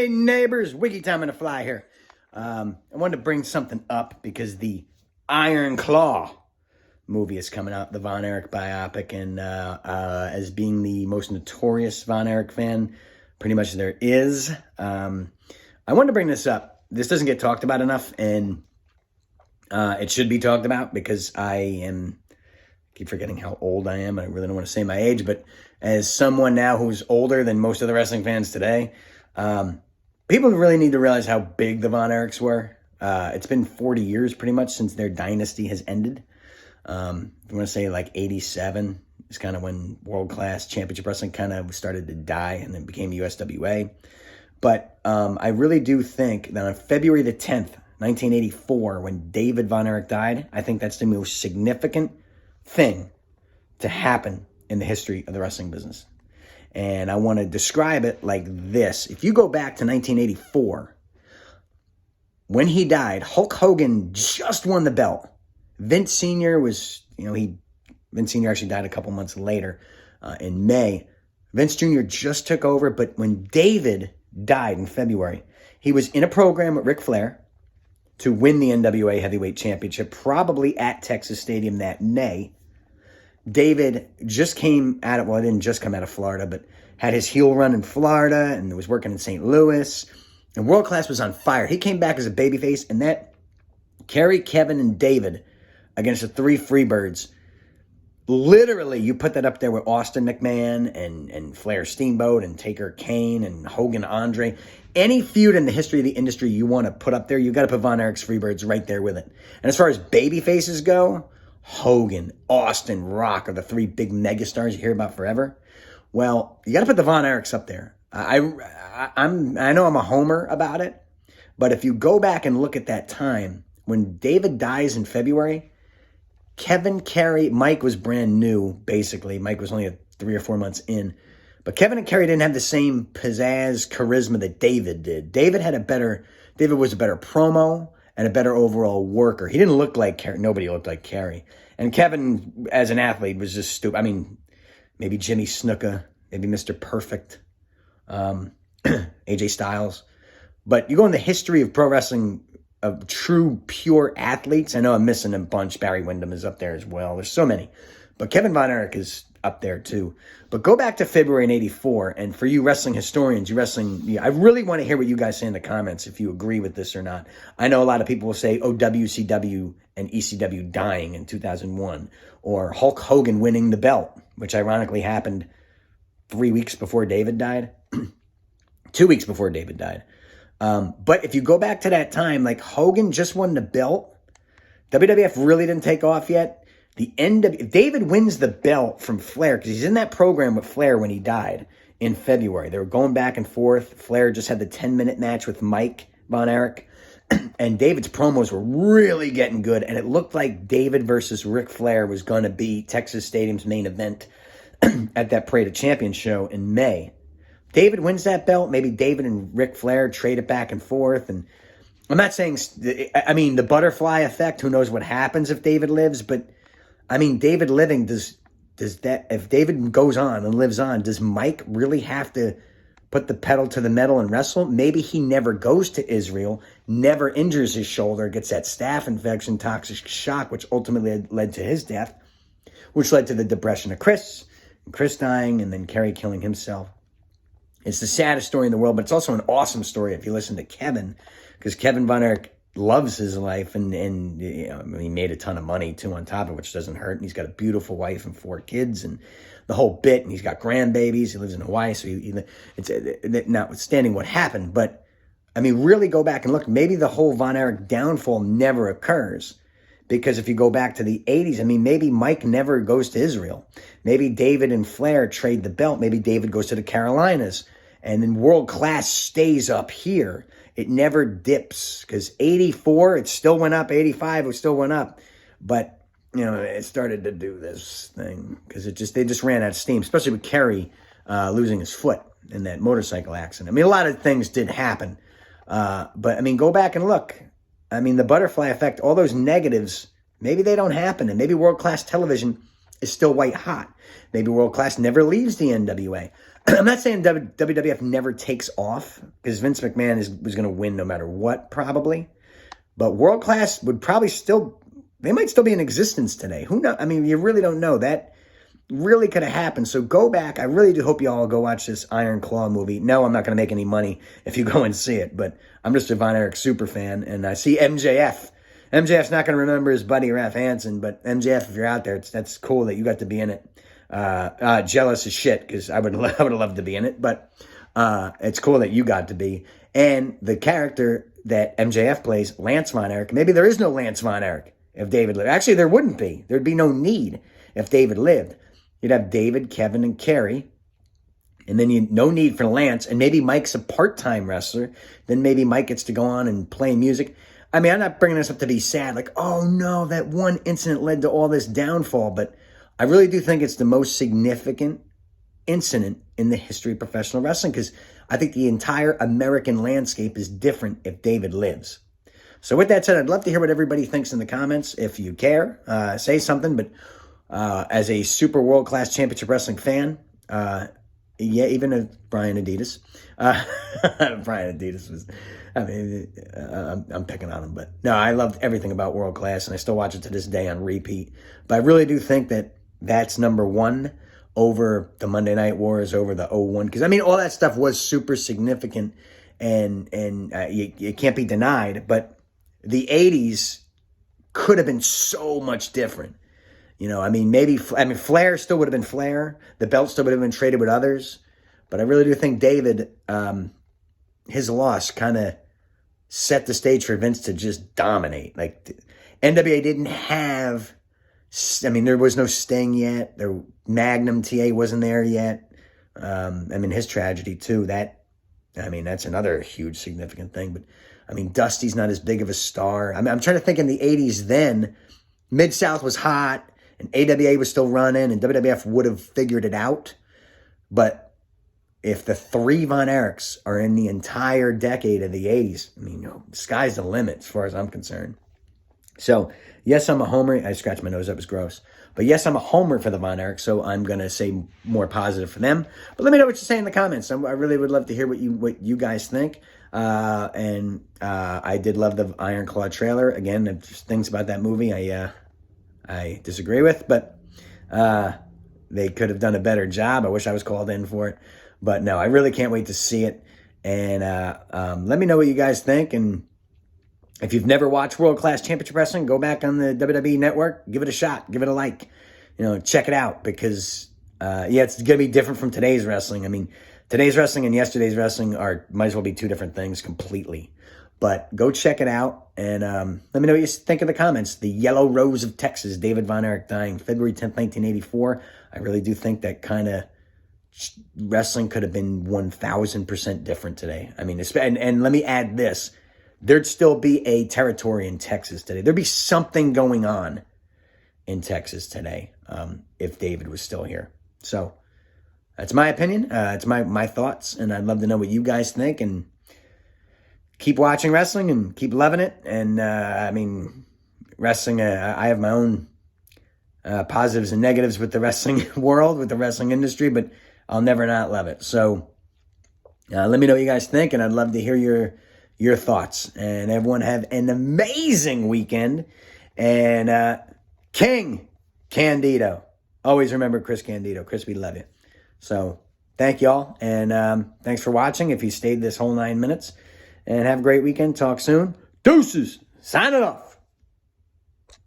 Hey neighbors, Wiggy time on the fly here. I wanted to bring something up because the Iron Claw movie is coming out, the Von Erich biopic, and as being the most notorious Von Erich fan pretty much there is, I wanted to bring this up. This doesn't get talked about enough, and it should be talked about because keep forgetting how old I am. I really don't want to say my age, but as someone now who's older than most of the wrestling fans today, people really need to realize how big the Von Erichs were. It's been 40 years pretty much since their dynasty has ended. I want to say like 87 is kind of when world-class championship wrestling kind of started to die and then became USWA. But I really do think that on February the 10th, 1984, when David Von Erich died, I think that's the most significant thing to happen in the history of the wrestling business. And I want to describe it like this. If you go back to 1984, when he died, Hulk Hogan just won the belt. Vince Sr. was, Vince Sr. actually died a couple months later in May. Vince Jr. just took over, but when David died in February, he was in a program with Ric Flair to win the NWA Heavyweight Championship, probably at Texas Stadium that May. David just came out of, well, didn't just come out of Florida, but had his heel run in Florida and was working in St. Louis. And World Class was on fire. He came back as a babyface, and that Kerry, Kevin, and David against the three Freebirds, literally, you put that up there with Austin McMahon and Flair Steamboat and Taker Kane and Hogan Andre. Any feud in the history of the industry you want to put up there, you got to put Von Erich's Freebirds right there with it. And as far as baby faces go, Hogan, Austin, Rock are the three big megastars you hear about forever. Well, you got to put the Von Erichs up there. I know I'm a homer about it, but if you go back and look at that time, when David dies in February, Kevin, Kerry, Mike was brand new, basically. Mike was only 3 or 4 months in. But Kevin and Kerry didn't have the same pizzazz, charisma that David did. David was a better promo and a better overall worker. He didn't look like Kerry. Nobody looked like Kerry. And Kevin, as an athlete, was just stupid. I mean, maybe Jimmy Snuka, maybe Mr. Perfect, AJ Styles. But you go in the history of pro wrestling, of true, pure athletes. I know I'm missing a bunch. Barry Windham is up there as well. There's so many. But Kevin Von Erich is up there too. But go back to February in 84, and for you wrestling historians, I really want to hear what you guys say in the comments, if you agree with this or not. I know a lot of people will say, WCW and ECW dying in 2001, or Hulk Hogan winning the belt, which ironically happened 3 weeks before David died. 2 weeks before David died. But if you go back to that time, like Hogan just won the belt. WWF really didn't take off yet. David wins the belt from Flair because he's in that program with Flair when he died in February. They were going back and forth. Flair just had the 10-minute match with Mike Von Erich. And David's promos were really getting good. And it looked like David versus Ric Flair was going to be Texas Stadium's main event at that Parade of Champions show in May. David wins that belt. Maybe David and Ric Flair trade it back and forth. And I'm not saying, the butterfly effect, who knows what happens if David lives. But, David living, does that, if David goes on and lives on, does Mike really have to put the pedal to the metal and wrestle? Maybe he never goes to Israel, never injures his shoulder, gets that staph infection, toxic shock, which ultimately led to his death, which led to the depression of Chris, and Chris dying, and then Kerry killing himself. It's the saddest story in the world, but it's also an awesome story if you listen to Kevin, because Kevin Von Erich loves his life, and he made a ton of money too on top of it, which doesn't hurt. And he's got a beautiful wife and 4 kids, and the whole bit. And he's got grandbabies. He lives in Hawaii, so it's notwithstanding what happened. But really go back and look. Maybe the whole Von Erich downfall never occurs. Because if you go back to the 80s, maybe Mike never goes to Israel. Maybe David and Flair trade the belt. Maybe David goes to the Carolinas. And then World Class stays up here. It never dips. Because 84, it still went up. 85, it still went up. But, it started to do this thing. Because they just ran out of steam. Especially with Kerry losing his foot in that motorcycle accident. A lot of things did happen. But, go back and look. The butterfly effect, all those negatives, maybe they don't happen. And maybe World Class Television is still white hot. Maybe World Class never leaves the NWA. I'm not saying WWF never takes off, because Vince McMahon was going to win no matter what, probably. But World Class would probably they might still be in existence today. Who knows? I mean, you really don't know. That really could have happened. So go back. I really do hope you all go watch this Iron Claw movie. No, I'm not going to make any money if you go and see it, but I'm just a Von Erich super fan, and I see MJF. MJF's not going to remember his buddy Ralph Hansen, but MJF, if you're out there, that's cool that you got to be in it. Jealous as shit, because I would have loved to be in it, but it's cool that you got to be. And the character that MJF plays, Lance Von Erich, maybe there is no Lance Von Erich if David lived. Actually, there wouldn't be. There'd be no need if David lived. You'd have David, Kevin, and Kerry, and then no need for Lance, and maybe Mike's a part-time wrestler. Then maybe Mike gets to go on and play music. I mean, I'm not bringing this up to be sad, like, oh no, that one incident led to all this downfall, but I really do think it's the most significant incident in the history of professional wrestling, because I think the entire American landscape is different if David lives. So with that said, I'd love to hear what everybody thinks in the comments. If you care, say something, but as a super world-class championship wrestling fan, yeah, even if Brian Adidas, Brian Adidas was, I mean, I'm picking on him, but no, I loved everything about World Class, and I still watch it to this day on repeat. But I really do think that that's number one over the Monday Night Wars, over the 01, because I mean, all that stuff was super significant, and you can't be denied. But the 80s could have been so much different. You know, I mean, Flair still would have been Flair. The belt still would have been traded with others. But I really do think David, his loss kind of set the stage for Vince to just dominate. Like, NWA didn't have, I mean, there was no Sting yet. Magnum TA wasn't there yet. I mean, his tragedy too. That's another huge significant thing. But, I mean, Dusty's not as big of a star. I mean, I'm trying to think in the 80s then, Mid-South was hot. And AWA was still running, and WWF would have figured it out. But if the three Von Erichs are in the entire decade of the 80s, I mean, the sky's the limit as far as I'm concerned. So, yes, I'm a homer. I scratched my nose. That was gross. But yes, I'm a homer for the Von Erich, so I'm going to say more positive for them. But let me know what you say in the comments. I really would love to hear what you guys think. I did love the Iron Claw trailer. Again, there's things about that movie I disagree with, but they could have done a better job. I wish I was called in for it. But no, I really can't wait to see it. And let me know what you guys think. And if you've never watched World Class Championship Wrestling, go back on the WWE Network. Give it a shot. Give it a like. Check it out, because, it's going to be different from today's wrestling. I mean, today's wrestling and yesterday's wrestling might as well be two different things completely. But go check it out, and let me know what you think in the comments. The Yellow Rose of Texas, David Von Erich dying February 10th, 1984. I really do think that kind of wrestling could have been 1,000% different today. I mean, and let me add this. There'd still be a territory in Texas today. There'd be something going on in Texas today if David was still here. So that's my opinion. It's my thoughts, and I'd love to know what you guys think, and keep watching wrestling and keep loving it. And, wrestling, I have my own positives and negatives with the wrestling world, with the wrestling industry, but I'll never not love it. So let me know what you guys think, and I'd love to hear your thoughts. And everyone have an amazing weekend. And King Candido. Always remember Chris Candido. Chris, we love you. So thank y'all, and thanks for watching if you stayed this whole 9 minutes. And have a great weekend. Talk soon. Deuces. Sign it off.